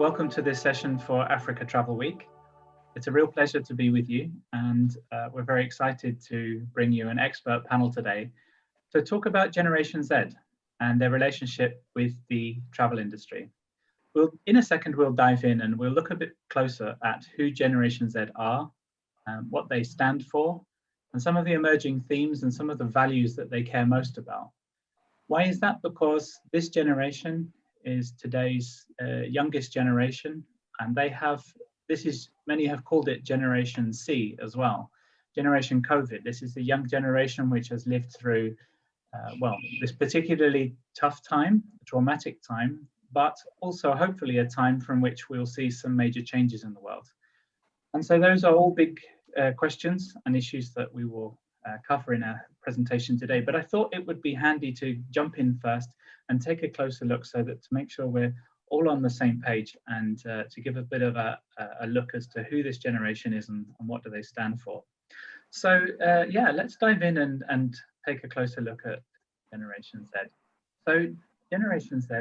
welcome to this session for Africa Travel Week. It's a real pleasure to be with you, and we're very excited to bring you an expert panel today to talk about Generation Z and their relationship with the travel industry. In a second, we'll dive in and we'll look a bit closer at who Generation Z are, what they stand for, and some of the emerging themes and some of the values that they care most about. Why is that? Because this generation is today's youngest generation, and many have called it Generation C as well. Generation COVID. This is the young generation which has lived through, this particularly tough time, traumatic time, but also hopefully a time from which we'll see some major changes in the world. And so those are all big questions and issues that we will cover in our presentation today. But I thought it would be handy to jump in first and take a closer look so that to make sure we're all on the same page and to give a bit of a look as to who this generation is and what do they stand for. So let's dive in and take a closer look at Generation Z. So Generation Z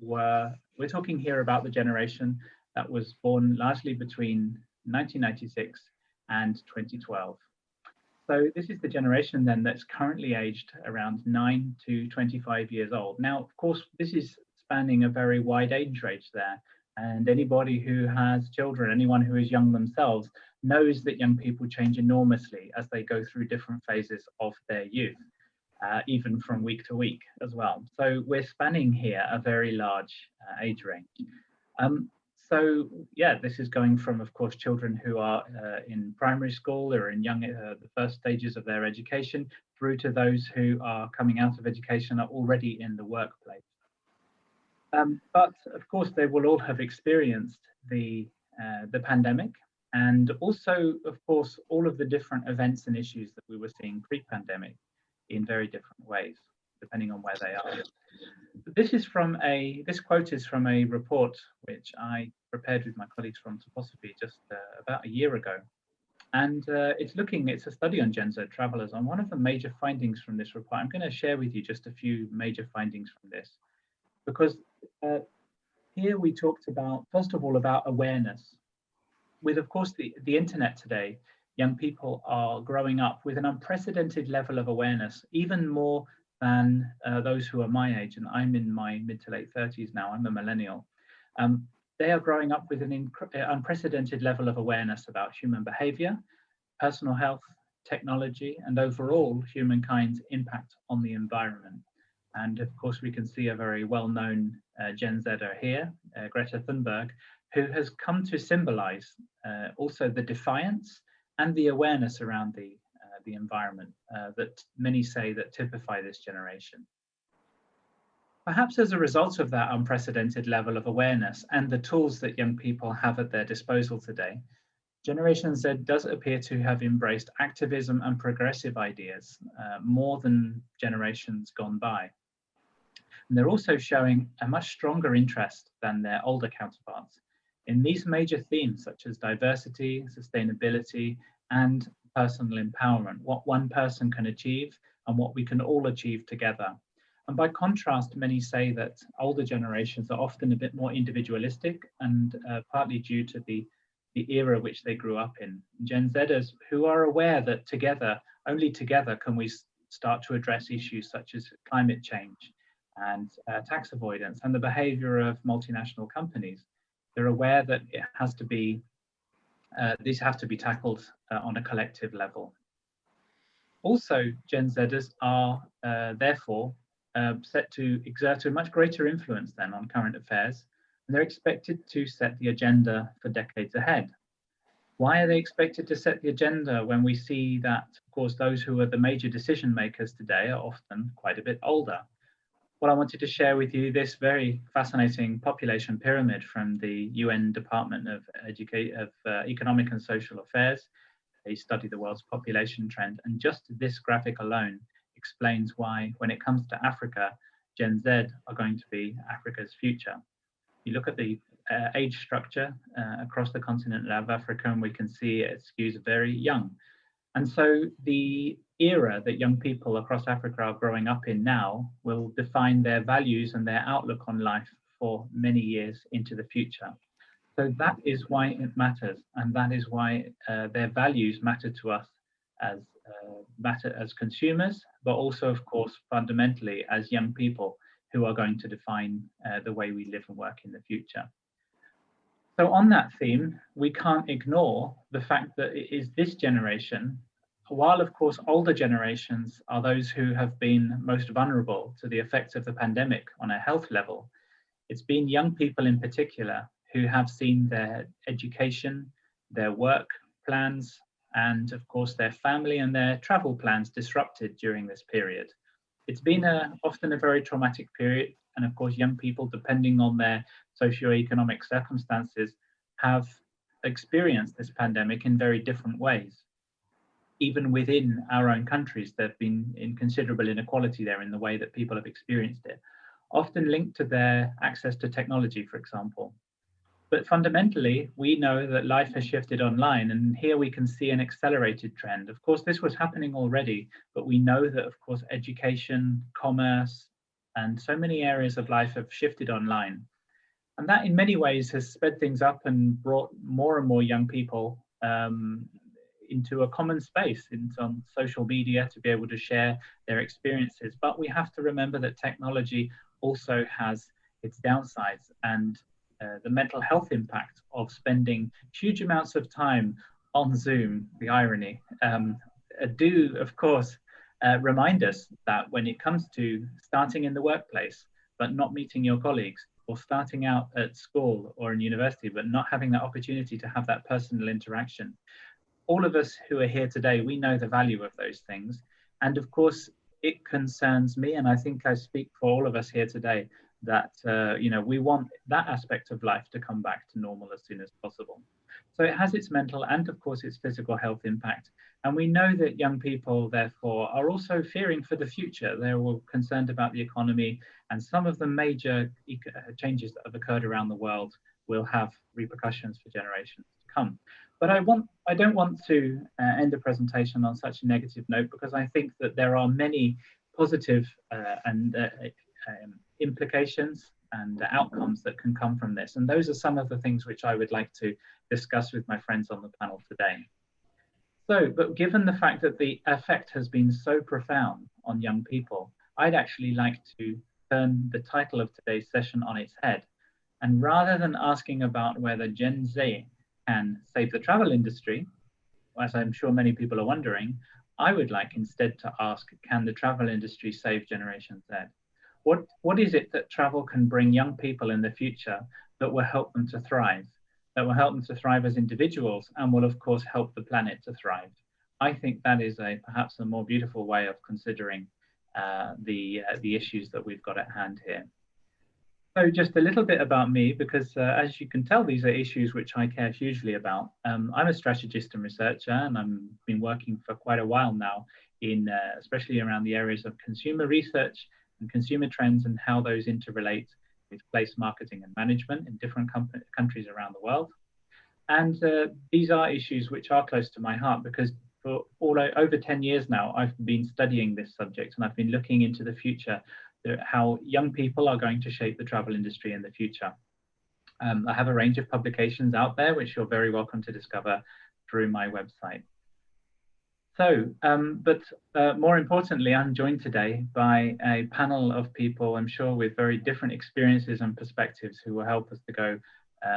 we're talking here about the generation that was born largely between 1996 and 2012. So this is the generation then that's currently aged around 9 to 25 years old. Now, of course, this is spanning a very wide age range there. And anybody who has children, anyone who is young themselves, knows that young people change enormously as they go through different phases of their youth, even from week to week as well. So we're spanning here a very large age range. This is going from, of course, children who are in primary school or in the first stages of their education, through to those who are coming out of education, are already in the workplace. But of course, they will all have experienced the pandemic, and also, of course, all of the different events and issues that we were seeing pre-pandemic in very different ways, depending on where they are. This quote is from a report which I prepared with my colleagues from Toposophy just about a year ago. And it's a study on Gen Z travelers. And one of the major findings from this report, I'm going to share with you just a few major findings from this, because here we talked about, first of all, about awareness. With, of course, the internet today, young people are growing up with an unprecedented level of awareness, even more than those who are my age, and I'm in my mid to late 30s now, I'm a millennial. They are growing up with an unprecedented level of awareness about human behavior, personal health, technology, and overall humankind's impact on the environment. And of course, we can see a very well-known Gen Zer here, Greta Thunberg, who has come to symbolize also the defiance and the awareness around the environment that many say that typify this generation. Perhaps as a result of that unprecedented level of awareness and the tools that young people have at their disposal today, Generation Z does appear to have embraced activism and progressive ideas more than generations gone by. And they're also showing a much stronger interest than their older counterparts in these major themes such as diversity, sustainability, and personal empowerment, what one person can achieve and what we can all achieve together. And by contrast, many say that older generations are often a bit more individualistic, and partly due to the era which they grew up in. Gen Zers who are aware that only together can we start to address issues such as climate change and tax avoidance and the behavior of multinational companies. They're aware that these have to be tackled on a collective level. Also, Gen Zers are therefore set to exert a much greater influence then on current affairs, and they're expected to set the agenda for decades ahead. Why are they expected to set the agenda when we see that, of course, those who are the major decision makers today are often quite a bit older? Well, I wanted to share with you this very fascinating population pyramid from the UN Department of Economic and Social Affairs. They study the world's population trend, and just this graphic alone explains why, when it comes to Africa, Gen Z are going to be Africa's future. You look at the age structure across the continent of Africa, and we can see it skews very young. And so the era that young people across Africa are growing up in now will define their values and their outlook on life for many years into the future. So that is why it matters, and that is why their values matter to us as consumers, but also, of course, fundamentally as young people who are going to define the way we live and work in the future. So on that theme, we can't ignore the fact that it is this generation, while of course older generations are those who have been most vulnerable to the effects of the pandemic on a health level, it's been young people in particular who have seen their education, their work plans, and of course their family and their travel plans disrupted during this period. It's been often a very traumatic period, and of course young people, depending on their socioeconomic circumstances, have experienced this pandemic in very different ways. Even within our own countries, there have been considerable inequality there in the way that people have experienced it, often linked to their access to technology, for example. But fundamentally, we know that life has shifted online, and here we can see an accelerated trend. Of course, this was happening already, but we know that, of course, education, commerce, and so many areas of life have shifted online. And that in many ways has sped things up and brought more and more young people into a common space, into social media, to be able to share their experiences. But we have to remember that technology also has its downsides, and the mental health impact of spending huge amounts of time on Zoom, the irony, do, of course, remind us that when it comes to starting in the workplace, but not meeting your colleagues, or starting out at school or in university, but not having that opportunity to have that personal interaction. All of us who are here today, we know the value of those things. And of course, it concerns me, and I think I speak for all of us here today, that we want that aspect of life to come back to normal as soon as possible. So it has its mental and of course its physical health impact. And we know that young people, therefore, are also fearing for the future. They're all concerned about the economy, and some of the major changes that have occurred around the world will have repercussions for generations to come. But I don't want to end the presentation on such a negative note, because I think that there are many positive and implications and outcomes that can come from this. And those are some of the things which I would like to discuss with my friends on the panel today. So, but given the fact that the effect has been so profound on young people, I'd actually like to turn the title of today's session on its head. And rather than asking about whether Gen Z can save the travel industry, as I'm sure many people are wondering, I would like instead to ask, can the travel industry save Generation Z? What is it that travel can bring young people in the future that will help them to thrive, as individuals, and will of course help the planet to thrive? I think that is perhaps a more beautiful way of considering the issues that we've got at hand here. So just a little bit about me, because as you can tell, these are issues which I care hugely about. I'm a strategist and researcher, and I've been working for quite a while now in especially around the areas of consumer research and consumer trends, and how those interrelate with place marketing and management in different countries around the world. And these are issues which are close to my heart, because for over 10 years now, I've been studying this subject, and I've been looking into the future, how young people are going to shape the travel industry in the future. I have a range of publications out there, which you're very welcome to discover through my website. So, more importantly, I'm joined today by a panel of people, I'm sure, with very different experiences and perspectives, who will help us to go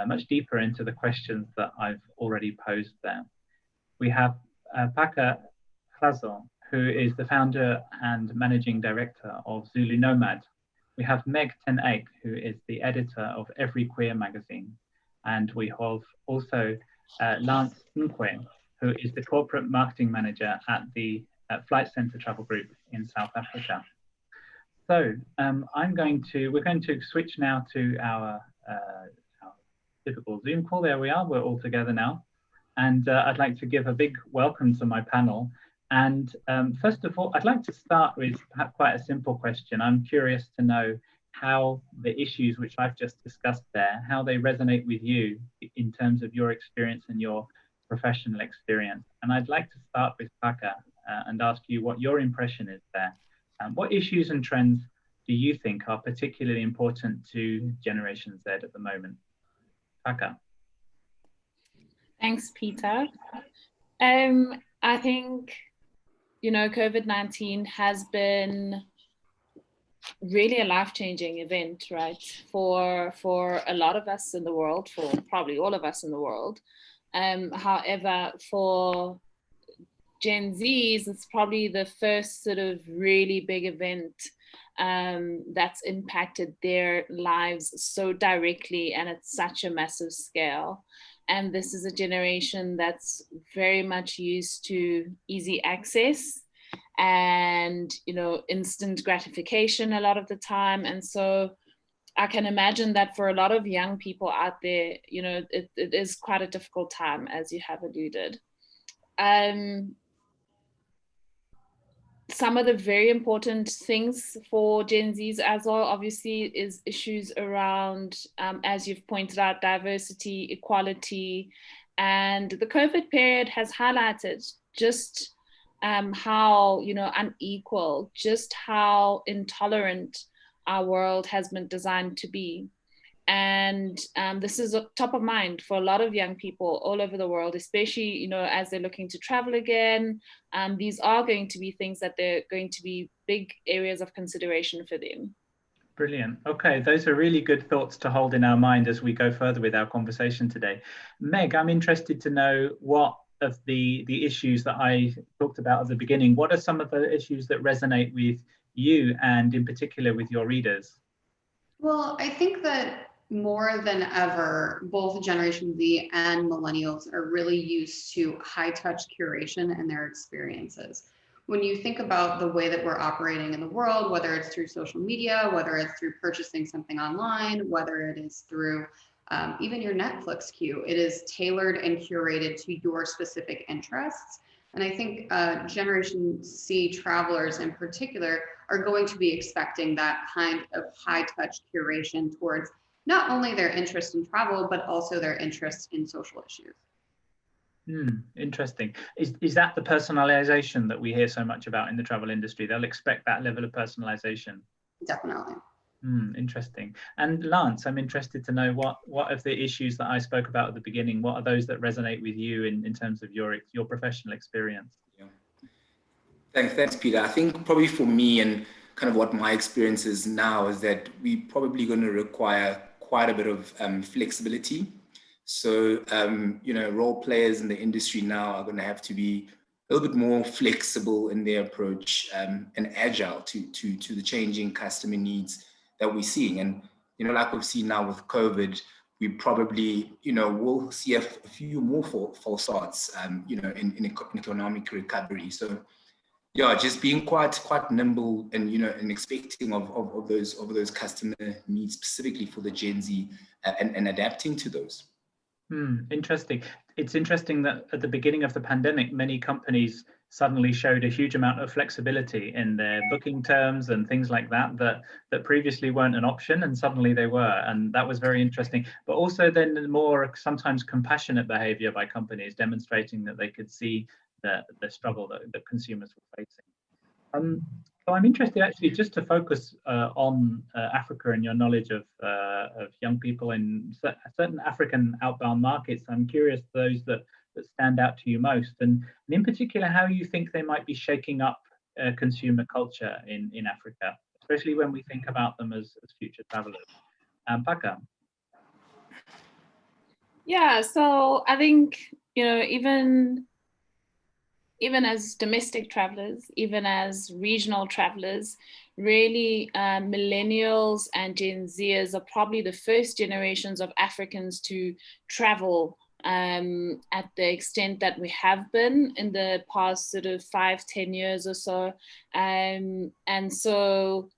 much deeper into the questions that I've already posed there. We have Paca Razon, who is the founder and managing director of Zulu Nomad. We have Meg ten Eyck, who is the editor of Every Queer magazine. And we have also Lance Nkwe, who is the corporate marketing manager at the Flight Centre Travel Group in South Africa. So we're going to switch now to our typical Zoom call. There we are, we're all together now. And I'd like to give a big welcome to my panel. And first of all, I'd like to start with perhaps quite a simple question. I'm curious to know how the issues which I've just discussed there, how they resonate with you in terms of your experience and your professional experience. And I'd like to start with Paca and ask you what your impression is there. What issues and trends do you think are particularly important to Generation Z at the moment? Paca. Thanks, Peter. I think, COVID-19 has been really a life-changing event, right? For a lot of us in the world, for probably all of us in the world. However, for Gen Zs, it's probably the first sort of really big event that's impacted their lives so directly and at such a massive scale. And this is a generation that's very much used to easy access and instant gratification a lot of the time. And so I can imagine that for a lot of young people out there, it is quite a difficult time, as you have alluded. um, some of the very important things for Gen Zs as well, obviously, is issues around, as you've pointed out, diversity, equality. And the COVID period has highlighted just how, unequal, just how intolerant our world has been designed to be. And this is top of mind for a lot of young people all over the world, especially as they're looking to travel again. These are going to be things that they're going to be big areas of consideration for them. Brilliant. Okay, those are really good thoughts to hold in our mind as we go further with our conversation today. Meg, I'm interested to know what of the issues that I talked about at the beginning, what are some of the issues that resonate with you and in particular with your readers? Well, I think that more than ever, both Generation Z and millennials are really used to high touch curation in their experiences. When you think about the way that we're operating in the world, whether it's through social media, whether it's through purchasing something online, whether it is through even your Netflix queue, it is tailored and curated to your specific interests. And I think Generation C travelers in particular are going to be expecting that kind of high touch curation towards not only their interest in travel, but also their interest in social issues. Interesting. Is that the personalization that we hear so much about in the travel industry? They'll expect that level of personalization. Definitely. Interesting. And Lance, I'm interested to know what of the issues that I spoke about at the beginning, what are those that resonate with you in terms of your professional experience? Yeah. Thanks, Peter. I think probably for me and kind of what my experience is now is that we're probably going to require quite a bit of flexibility. So, role players in the industry now are going to have to be a little bit more flexible in their approach and agile to the changing customer needs that we're seeing. And, like we've seen now with COVID, we probably, will see a few more false starts, in economic recovery. So, yeah, just being quite nimble and and expecting of those customer needs specifically for the Gen Z and adapting to those. Interesting. It's interesting that at the beginning of the pandemic, many companies suddenly showed a huge amount of flexibility in their booking terms and things like that previously weren't an option, and suddenly they were, and that was very interesting. But also then more sometimes compassionate behavior by companies demonstrating that they could see the struggle that consumers were facing. So I'm interested actually just to focus on Africa and your knowledge of young people in certain African outbound markets. I'm curious those that stand out to you most, and in particular how you think they might be shaking up consumer culture in Africa, especially when we think about them as future travelers. Paka. Yeah, so I think, even as domestic travelers, even as regional travelers, really millennials and Gen Zers are probably the first generations of Africans to travel at the extent that we have been in the past sort of 5-10 years or so. And so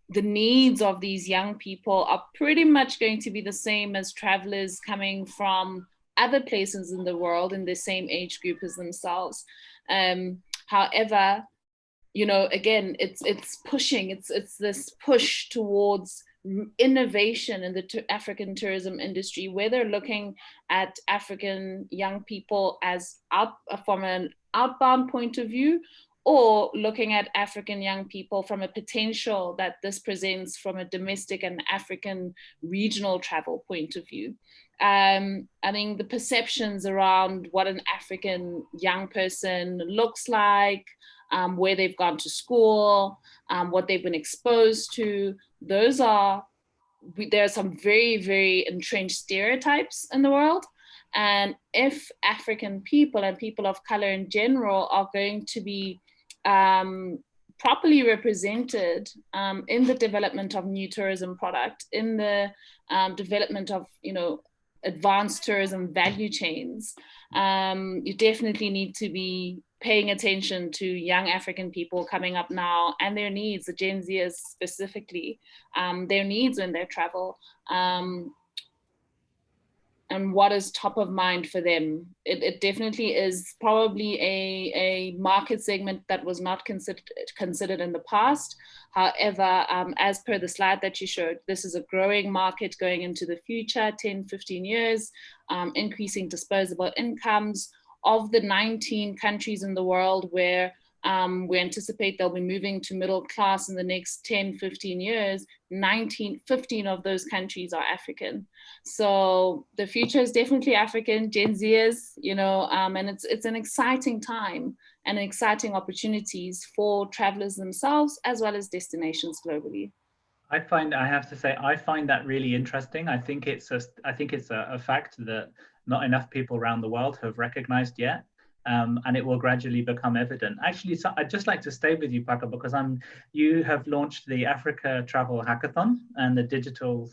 the needs of these young people are pretty much going to be the same as travelers coming from other places in the world in the same age group as themselves. However, again, it's pushing, it's this push towards innovation in the African tourism industry, where they're looking at African young people as from an outbound point of view, or looking at African young people from a potential that this presents from a domestic and African regional travel point of view. I think the perceptions around what an African young person looks like, where they've gone to school, what they've been exposed to, there are some very, very entrenched stereotypes in the world. And if African people and people of color in general are going to be properly represented in the development of new tourism product, in the development of, advanced tourism value chains, you definitely need to be paying attention to young African people coming up now and their needs, the Gen Zers specifically, their needs when they travel. And what is top of mind for them. It definitely is probably a market segment that was not considered in the past. However, as per the slide that you showed, this is a growing market going into the future, 10, 15 years, increasing disposable incomes. Of the 19 countries in the world where we anticipate they'll be moving to middle class in the next 10, 15 years, 15 of those countries are African. So the future is definitely African, Gen Zers, and it's an exciting time and exciting opportunities for travelers themselves as well as destinations globally. I have to say, I find that really interesting. I think it's a fact that not enough people around the world have recognized yet. And it will gradually become evident. Actually, so I'd just like to stay with you, Paco, because you have launched the Africa Travel Hackathon and the Digital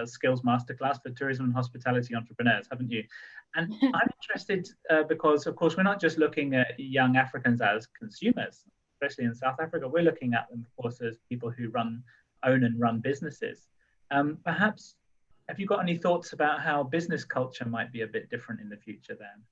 Skills Masterclass for Tourism and Hospitality Entrepreneurs, haven't you? And I'm interested because, of course, we're not just looking at young Africans as consumers, especially in South Africa. We're looking at them, of course, as people who own and run businesses. Perhaps, have you got any thoughts about how business culture might be a bit different in the future then?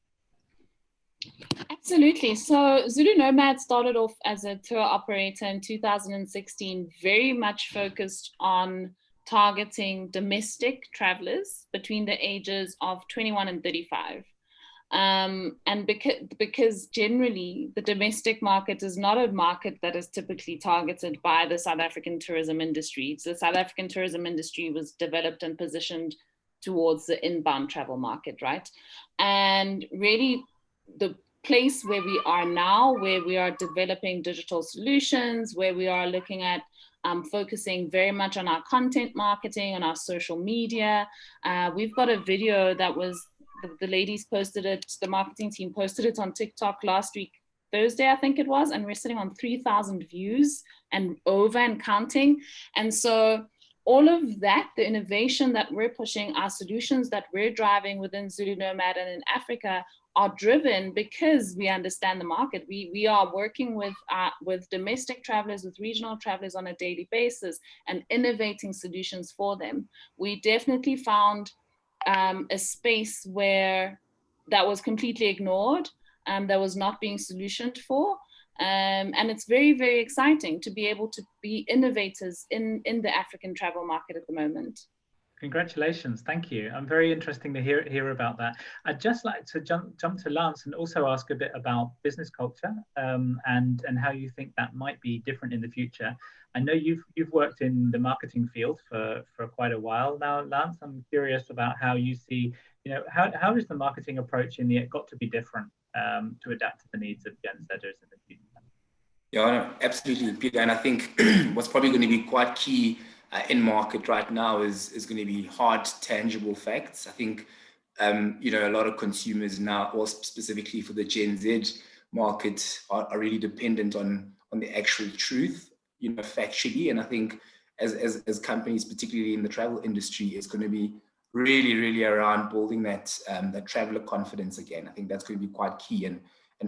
Absolutely. So Zulu Nomad started off as a tour operator in 2016, very much focused on targeting domestic travelers between the ages of 21 and 35. And because generally the domestic market is not a market that is typically targeted by the South African tourism industry. So the South African tourism industry was developed and positioned towards the inbound travel market, right? And really, the place where we are now, where we are developing digital solutions, where we are looking at focusing very much on our content marketing, on our social media. We've got a video that was, the ladies posted it, the marketing team posted it on TikTok last week, Thursday, I think it was, and we're sitting on 3,000 views and over and counting. And so all of that, the innovation that we're pushing, our solutions that we're driving within Zulu Nomad and in Africa are driven because we understand the market. We are working with domestic travelers, with regional travelers on a daily basis and innovating solutions for them. We definitely found a space where that was completely ignored, that was not being solutioned for. And it's very, very exciting to be able to be innovators in the African travel market at the moment. Congratulations, thank you. I'm very interested to hear about that. I'd just like to jump to Lance and also ask a bit about business culture and how you think that might be different in the future. I know you've worked in the marketing field for quite a while now, Lance. I'm curious about how you see, how is the marketing approach got to be different to adapt to the needs of Gen Zers in the future? Yeah, absolutely, Peter. And I think what's probably going to be quite key in market right now is going to be hard, tangible facts. I think, a lot of consumers now, or specifically for the Gen Z market, are really dependent on the actual truth, factually. And I think as companies, particularly in the travel industry, it's going to be really, really around building that traveler confidence again. I think that's going to be quite key. And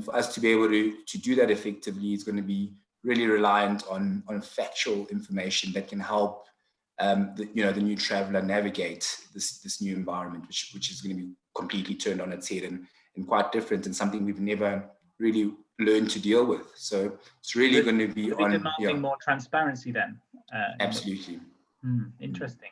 for us to be able to do that effectively is going to be really reliant on factual information that can help the new traveler navigate this new environment, which is going to be completely turned on its head and quite different, and something we've never really learned to deal with. So it's really going to be demanding more transparency then. Absolutely. Interesting.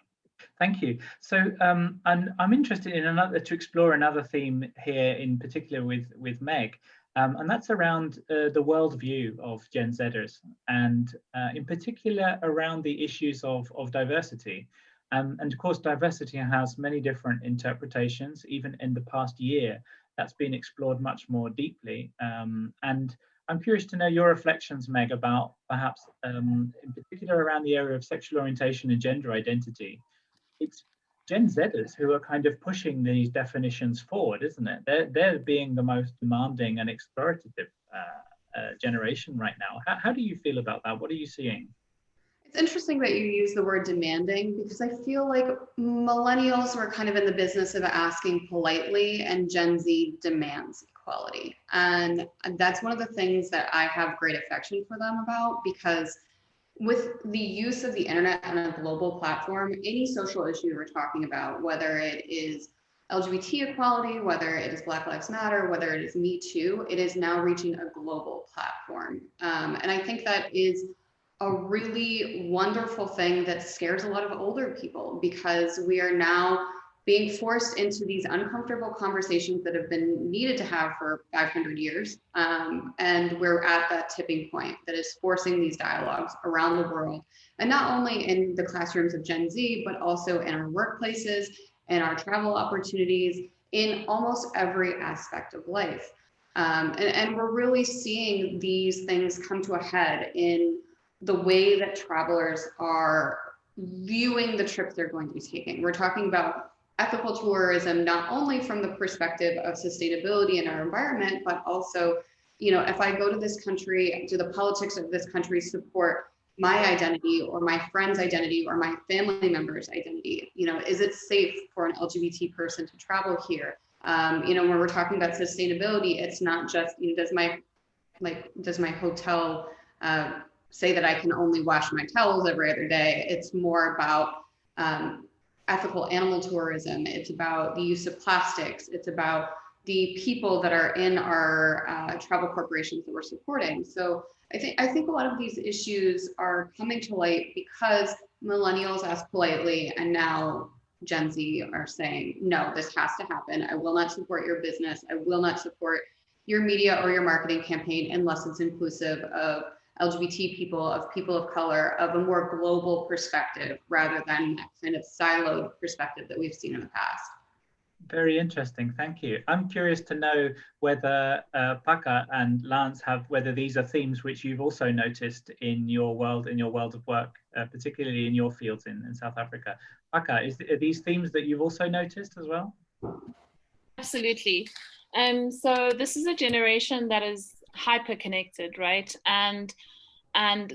Thank you. So and I'm interested in to explore another theme here, in particular with Meg. and that's around the worldview of Gen Zers, and in particular around the issues of diversity. And of course, diversity has many different interpretations. Even in the past year, that's been explored much more deeply. And I'm curious to know your reflections, Meg, about perhaps in particular around the area of sexual orientation and gender identity. It's Gen Zers who are kind of pushing these definitions forward, isn't it? They're being the most demanding and explorative generation right now. How do you feel about that? What are you seeing? It's interesting that you use the word demanding, because I feel like millennials were kind of in the business of asking politely, and Gen Z demands equality. And that's one of the things that I have great affection for them about, because with the use of the internet on a global platform, any social issue we're talking about, whether it is LGBT equality, whether it is Black Lives Matter, whether it is Me Too, it is now reaching a global platform. And I think that is a really wonderful thing that scares a lot of older people, because we are now being forced into these uncomfortable conversations that have been needed to have for 500 years. And we're at that tipping point that is forcing these dialogues around the world. And not only in the classrooms of Gen Z, but also in our workplaces, in our travel opportunities, in almost every aspect of life. And we're really seeing these things come to a head in the way that travelers are viewing the trips they're going to be taking. We're talking about ethical tourism, not only from the perspective of sustainability in our environment, but also, you know, if I go to this country, do the politics of this country support my identity or my friend's identity or my family member's identity? You know, is it safe for an LGBT person to travel here? You know, when we're talking about sustainability, it's not just, you know, does my hotel say that I can only wash my towels every other day? It's more about ethical animal tourism. It's about the use of plastics. It's about the people that are in our travel corporations that we're supporting. So I think a lot of these issues are coming to light because millennials ask politely, and now Gen Z are saying, no, this has to happen. I will not support your business. I will not support your media or your marketing campaign unless it's inclusive of LGBT people, of people of color, of a more global perspective rather than that kind of siloed perspective that we've seen in the past. Very interesting, thank you. I'm curious to know whether Paka and Lance whether these are themes which you've also noticed in your world of work, particularly in your fields in South Africa. Paka, are these themes that you've also noticed as well? Absolutely. So this is a generation that is hyper connected, right? And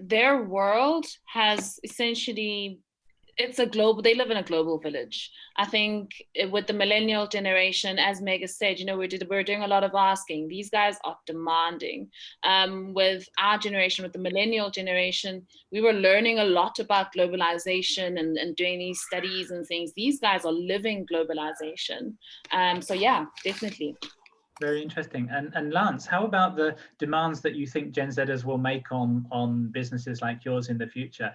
their world has essentially, they live in a global village. I think with the millennial generation, as Meg said, you know, we're doing a lot of asking. These guys are demanding. With our generation, with the millennial generation, we were learning a lot about globalization and doing these studies and things. These guys are living globalization. So yeah, definitely. Very interesting. And Lance, how about the demands that you think Gen Zers will make on businesses like yours in the future,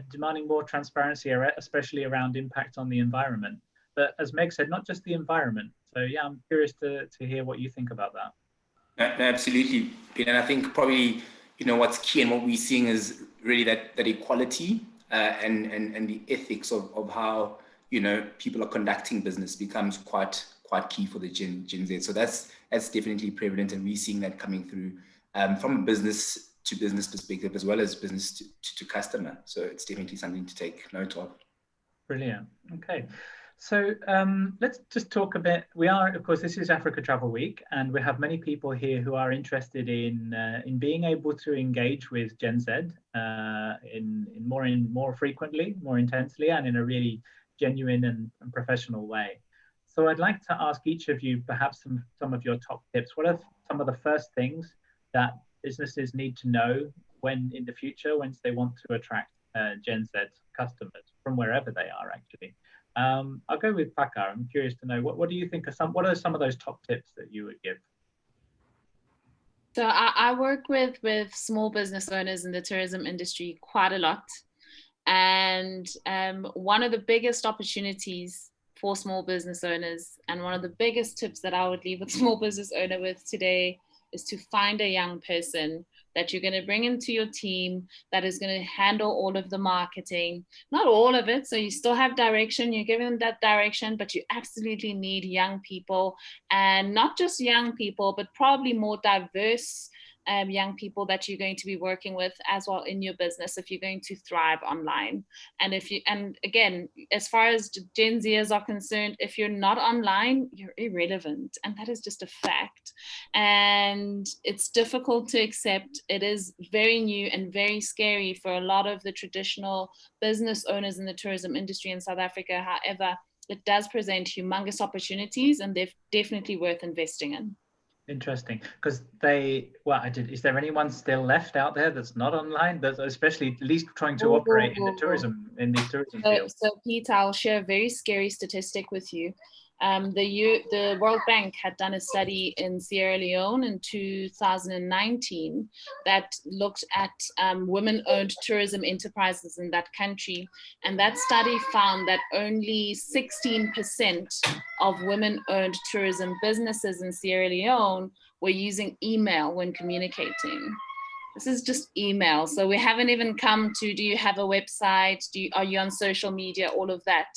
demanding more transparency, especially around impact on the environment? But as Meg said, not just the environment. So yeah, I'm curious to hear what you think about that. No, absolutely. And I think probably, you know, what's key and what we're seeing is really that equality and the ethics of how, you know, people are conducting business becomes quite key for the Gen Z. So that's definitely prevalent, and we're seeing that coming through from a business to business perspective as well as business to customer. So it's definitely something to take note of. Brilliant. Okay. So let's just talk a bit. We are, of course, this is Africa Travel Week, and we have many people here who are interested in being able to engage with Gen Z in more frequently, more intensely, and in a really genuine and professional way. So I'd like to ask each of you perhaps some of your top tips. What are some of the first things that businesses need to know when in the future, once they want to attract Gen Z customers from wherever they are actually? I'll go with Paka. I'm curious to know, what do you think what are some of those top tips that you would give? So I work with small business owners in the tourism industry quite a lot. And one of the biggest opportunities for small business owners, and one of the biggest tips that I would leave a small business owner with today, is to find a young person that you're going to bring into your team that is going to handle all of the marketing, not all of it. So you still have direction, you're giving them that direction, but you absolutely need young people, and not just young people, but probably more diverse young people that you're going to be working with as well in your business if you're going to thrive online. And again, as far as Gen Zers are concerned, if you're not online, you're irrelevant, and that is just a fact. And it's difficult to accept. It is very new and very scary for a lot of the traditional business owners in the tourism industry in South Africa. However, it does present humongous opportunities, and they're definitely worth investing in. Interesting, because is there anyone still left out there that's not online, that's especially at least trying to operate in these tourism fields? So Pete, I'll share a very scary statistic with you. The World Bank had done a study in Sierra Leone in 2019 that looked at women-owned tourism enterprises in that country. And that study found that only 16% of women-owned tourism businesses in Sierra Leone were using email when communicating. This is just email. So we haven't even come to, do you have a website? Are you on social media? All of that.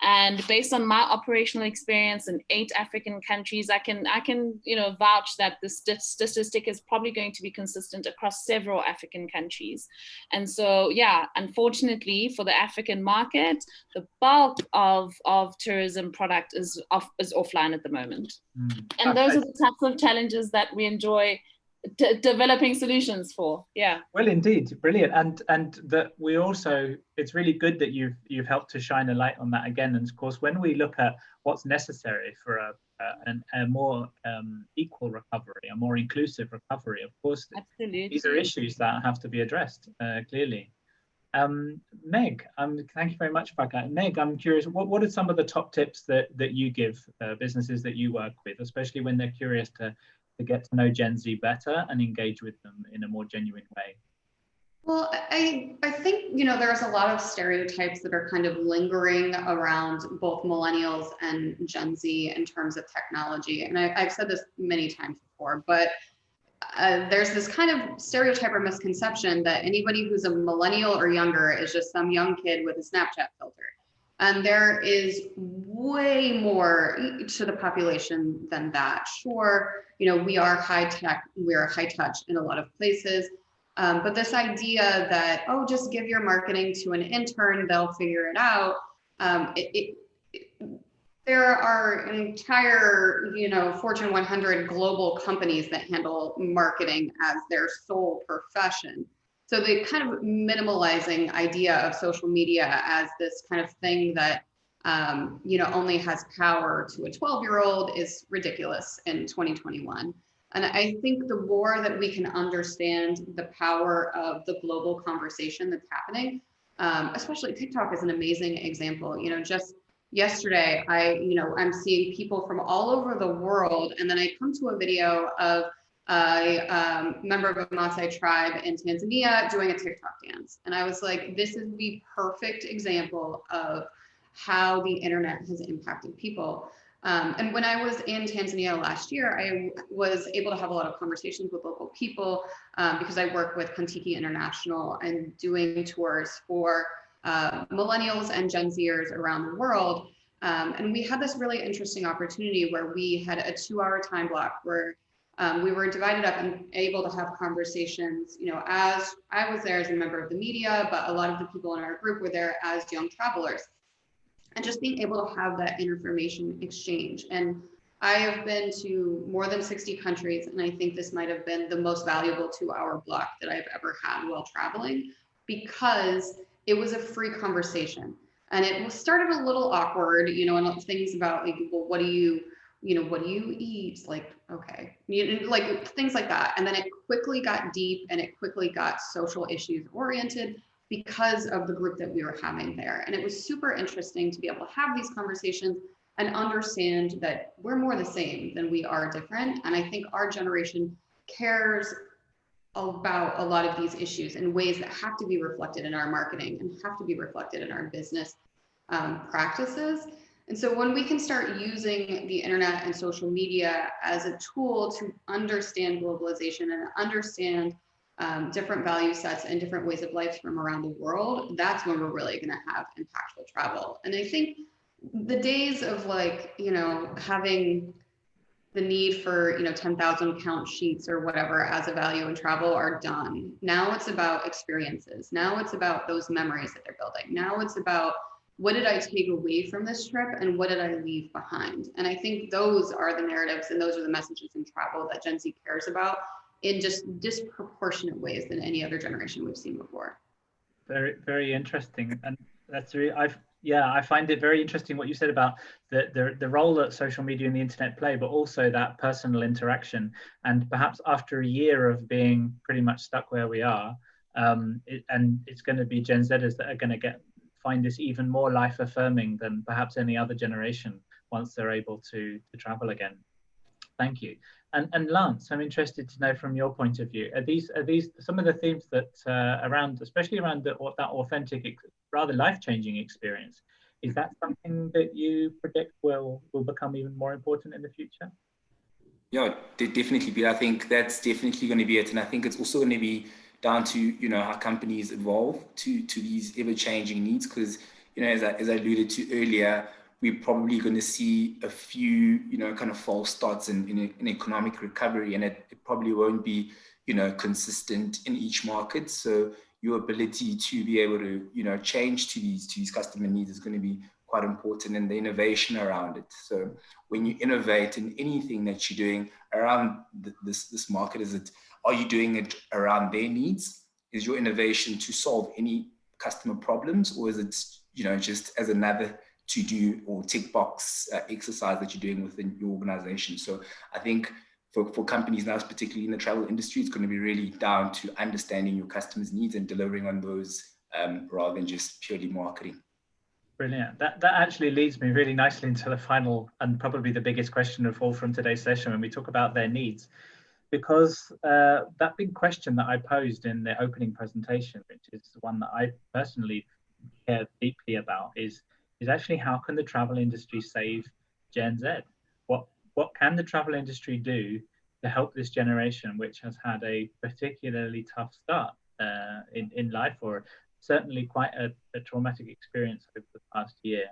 And based on my operational experience in 8 African countries, I can vouch that this statistic is probably going to be consistent across several African countries. And so, yeah, unfortunately for the African market, the bulk of tourism product is offline at the moment. And those are the types of challenges that we enjoy developing solutions for. Yeah. Well, indeed, brilliant, and that we also, it's really good that you've helped to shine a light on that again. And of course, when we look at what's necessary for a more equal recovery, a more inclusive recovery, of course, absolutely, these are issues that have to be addressed clearly. Meg, thank you very much, Paka. Meg, I'm curious, what are some of the top tips that you give businesses that you work with, especially when they're curious to get to know Gen Z better and engage with them in a more genuine way? Well, I think, there's a lot of stereotypes that are kind of lingering around both millennials and Gen Z in terms of technology. And I've said this many times before, but there's this kind of stereotype or misconception that anybody who's a millennial or younger is just some young kid with a Snapchat filter. And there is way more to the population than that. Sure, we are high tech, we are high touch in a lot of places. But this idea that, just give your marketing to an intern, they'll figure it out. There are entire, Fortune 100 global companies that handle marketing as their sole profession. So the kind of minimalizing idea of social media as this kind of thing that, only has power to a 12-year-old is ridiculous in 2021. And I think the more that we can understand the power of the global conversation that's happening, especially TikTok is an amazing example. Just yesterday, I'm seeing people from all over the world, and then I come to a video of a member of a Maasai tribe in Tanzania doing a TikTok dance. And I was like, this is the perfect example of how the internet has impacted people. And when I was in Tanzania last year, I was able to have a lot of conversations with local people because I work with Kontiki International and doing tours for millennials and Gen Zers around the world. And we had this really interesting opportunity where we had a 2-hour time block where we were divided up and able to have conversations, as I was there as a member of the media, but a lot of the people in our group were there as young travelers. And just being able to have that information exchange. And I have been to more than 60 countries, and I think this might have been the most valuable 2-hour block that I've ever had while traveling, because it was a free conversation. And it started a little awkward, and things about like, well, what do you eat? Like, okay, like things like that. And then it quickly got deep and it quickly got social issues oriented because of the group that we were having there. And it was super interesting to be able to have these conversations and understand that we're more the same than we are different. And I think our generation cares about a lot of these issues in ways that have to be reflected in our marketing and have to be reflected in our business practices. And so when we can start using the internet and social media as a tool to understand globalization and understand different value sets and different ways of life from around the world, that's when we're really going to have impactful travel. And I think the days of like, you know, having the need for, you know, 10,000 count sheets or whatever as a value in travel are done. Now it's about experiences. Now it's about those memories that they're building. Now it's about, what did I take away from this trip and what did I leave behind? And I think those are the narratives and those are the messages in travel that Gen Z cares about in just disproportionate ways than any other generation we've seen before. Very, very interesting. And that's really, I find it very interesting what you said about the role that social media and the internet play, but also that personal interaction. And perhaps after a year of being pretty much stuck where we are, and it's going to be Gen Zers that are going to find this even more life affirming than perhaps any other generation once they're able to travel again. Thank you. And Lance, I'm interested to know from your point of view, are these some of the themes that especially around that authentic, rather life-changing experience? Is that something that you predict will become even more important in the future? Yeah, definitely. But I think that's definitely going to be it. And I think it's also going to be down to, you know, how companies evolve to these ever-changing needs. Because, you know, as I alluded to earlier, we're probably going to see a few, you know, kind of false starts in economic recovery, and it probably won't be, you know, consistent in each market. So your ability to be able to, you know, change to these customer needs is going to be quite important, and the innovation around it. So when you innovate in anything that you're doing around this market, are you doing it around their needs? Is your innovation to solve any customer problems, or is it, you know, just as another to do or tick box exercise that you're doing within your organization? So I think for companies now, particularly in the travel industry, it's going to be really down to understanding your customers' needs and delivering on those rather than just purely marketing. Brilliant. That actually leads me really nicely into the final and probably the biggest question of all from today's session when we talk about their needs. Because that big question that I posed in the opening presentation, which is one that I personally care deeply about, is actually how can the travel industry save Gen Z? What can the travel industry do to help this generation, which has had a particularly tough start in life, or certainly quite a traumatic experience over the past year?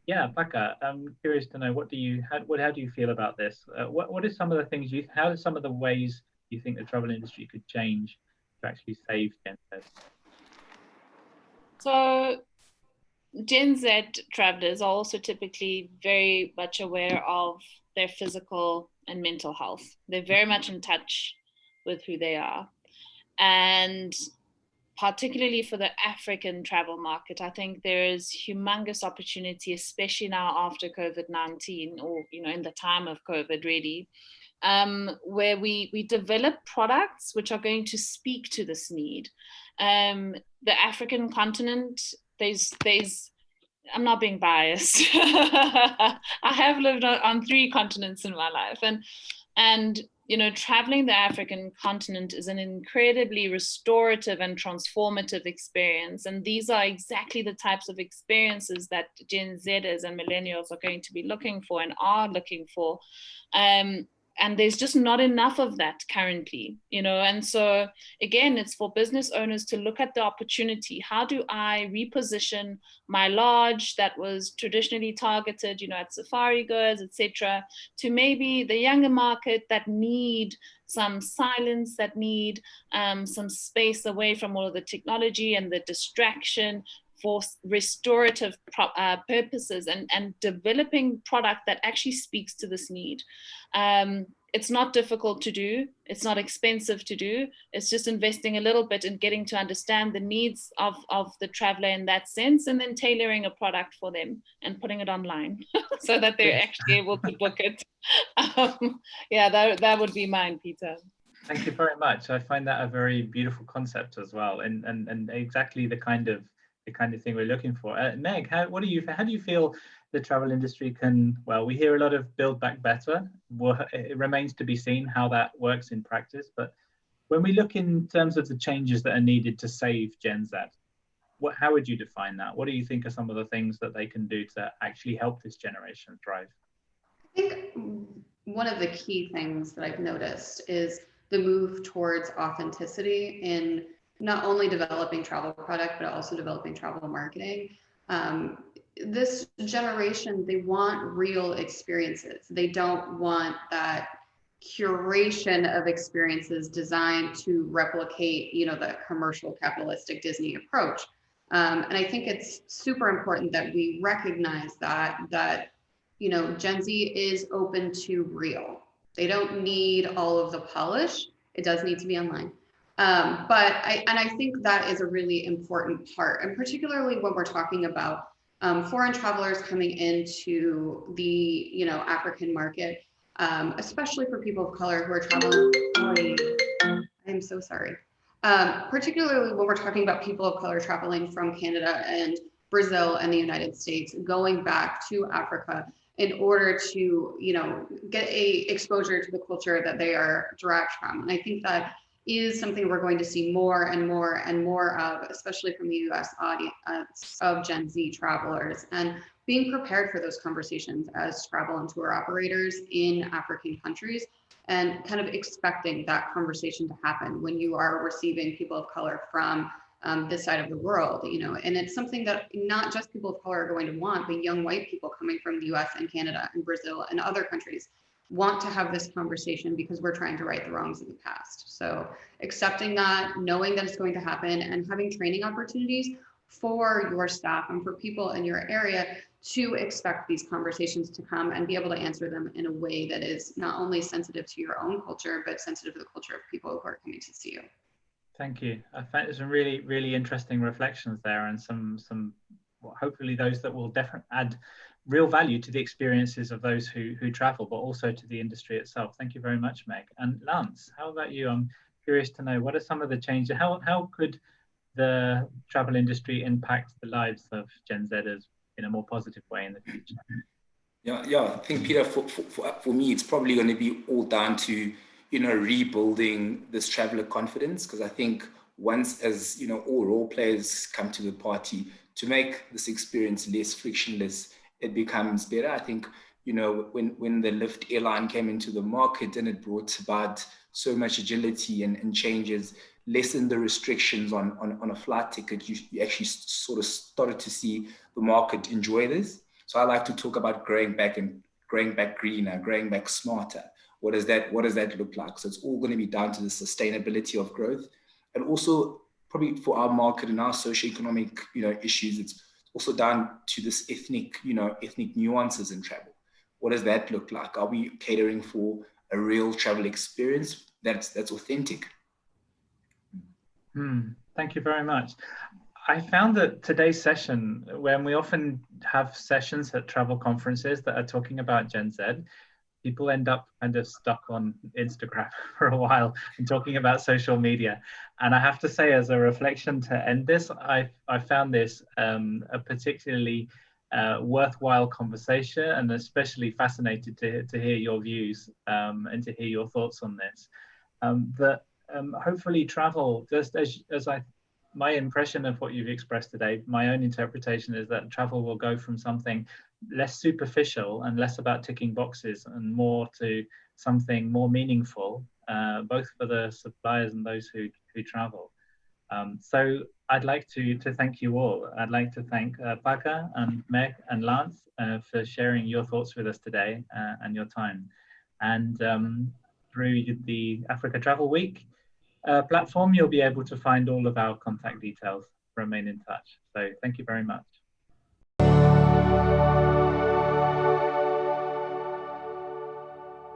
Yeah, Becca, I'm curious to know, how do you feel about this? What are some of the things how are some of the ways you think the travel industry could change to actually save Gen Z? So Gen Z travelers are also typically very much aware of their physical and mental health. They're very much in touch with who they are. And particularly for the African travel market, I think there is humongous opportunity, especially now after COVID-19, or, you know, in the time of COVID really, where we develop products which are going to speak to this need. The African continent, I'm not being biased. I have lived on 3 continents in my life, and you know, traveling the African continent is an incredibly restorative and transformative experience. And these are exactly the types of experiences that Gen Zers and millennials are going to be looking for and are looking for. And there's just not enough of that currently, you know. And so again, it's for business owners to look at the opportunity. How do I reposition my lodge that was traditionally targeted, you know, at safari goods, etc., to maybe the younger market that need some silence, that need some space away from all of the technology and the distraction, for restorative purposes, and developing product that actually speaks to this need. It's not difficult to do. It's not expensive to do. It's just investing a little bit and getting to understand the needs of the traveler in that sense, and then tailoring a product for them and putting it online so that they're actually able to book it. Yeah, that would be mine, Peter. Thank you very much. I find that a very beautiful concept as well, and exactly the kind of thing we're looking for. Meg, how do you feel the travel industry can, well, we hear a lot of build back better. It remains to be seen how that works in practice, but when we look in terms of the changes that are needed to save Gen Z, how would you define that? What do you think are some of the things that they can do to actually help this generation thrive? I think one of the key things that I've noticed is the move towards authenticity in not only developing travel product, but also developing travel marketing. This generation, they want real experiences. They don't want that curation of experiences designed to replicate, the commercial capitalistic Disney approach. And I think it's super important that we recognize that Gen Z is open to real. They don't need all of the polish. It does need to be online. But I think that is a really important part, and particularly when we're talking about foreign travelers coming into the African market, especially for people of color who are traveling. I'm so sorry. Particularly when we're talking about people of color traveling from Canada and Brazil and the United States, going back to Africa in order to get a exposure to the culture that they are derived from. And I think that is something we're going to see more and more and more of, especially from the US audience of Gen Z travelers, and being prepared for those conversations as travel and tour operators in African countries, and kind of expecting that conversation to happen when you are receiving people of color from this side of the world, and it's something that not just people of color are going to want, but young white people coming from the US and Canada and Brazil and other countries want to have this conversation because we're trying to right the wrongs of the past. So accepting that, knowing that it's going to happen, and having training opportunities for your staff and for people in your area to expect these conversations to come and be able to answer them in a way that is not only sensitive to your own culture, but sensitive to the culture of people who are coming to see you. Thank you. I found some really, really interesting reflections there, and some hopefully those that will definitely add real value to the experiences of those who travel, but also to the industry itself. Thank you very much, Meg. And Lance, how about you? I'm curious to know, what are some of the changes? How could the travel industry impact the lives of Gen Zers in a more positive way in the future? Yeah. I think, Peter, for me, it's probably going to be all down to rebuilding this traveler confidence, because I think once, as all role players come to the party to make this experience less frictionless, it becomes better. I think when the Lyft airline came into the market, and it brought about so much agility and changes, lessened the restrictions on a flight ticket, you actually sort of started to see the market enjoy this. So I like to talk about growing back greener, growing back smarter. What does that look like? So it's all going to be down to the sustainability of growth, and also probably for our market and our socioeconomic issues, it's also down to this ethnic nuances in travel. What does that look like? Are we catering for a real travel experience that's authentic? Thank you very much. I found that today's session, when we often have sessions at travel conferences that are talking about Gen Z, people end up kind of stuck on Instagram for a while and talking about social media. And I have to say, as a reflection to end this, I found this a particularly worthwhile conversation, and especially fascinated to hear your views and to hear your thoughts on this. Hopefully travel, just as my impression of what you've expressed today, my own interpretation is that travel will go from something less superficial and less about ticking boxes and more to something more meaningful, both for the suppliers and those who travel. So I'd like to thank you all. I'd like to thank Paca and Meg and Lance for sharing your thoughts with us today and your time. And through the Africa Travel Week platform, you'll be able to find all of our contact details. Remain in touch. So thank you very much.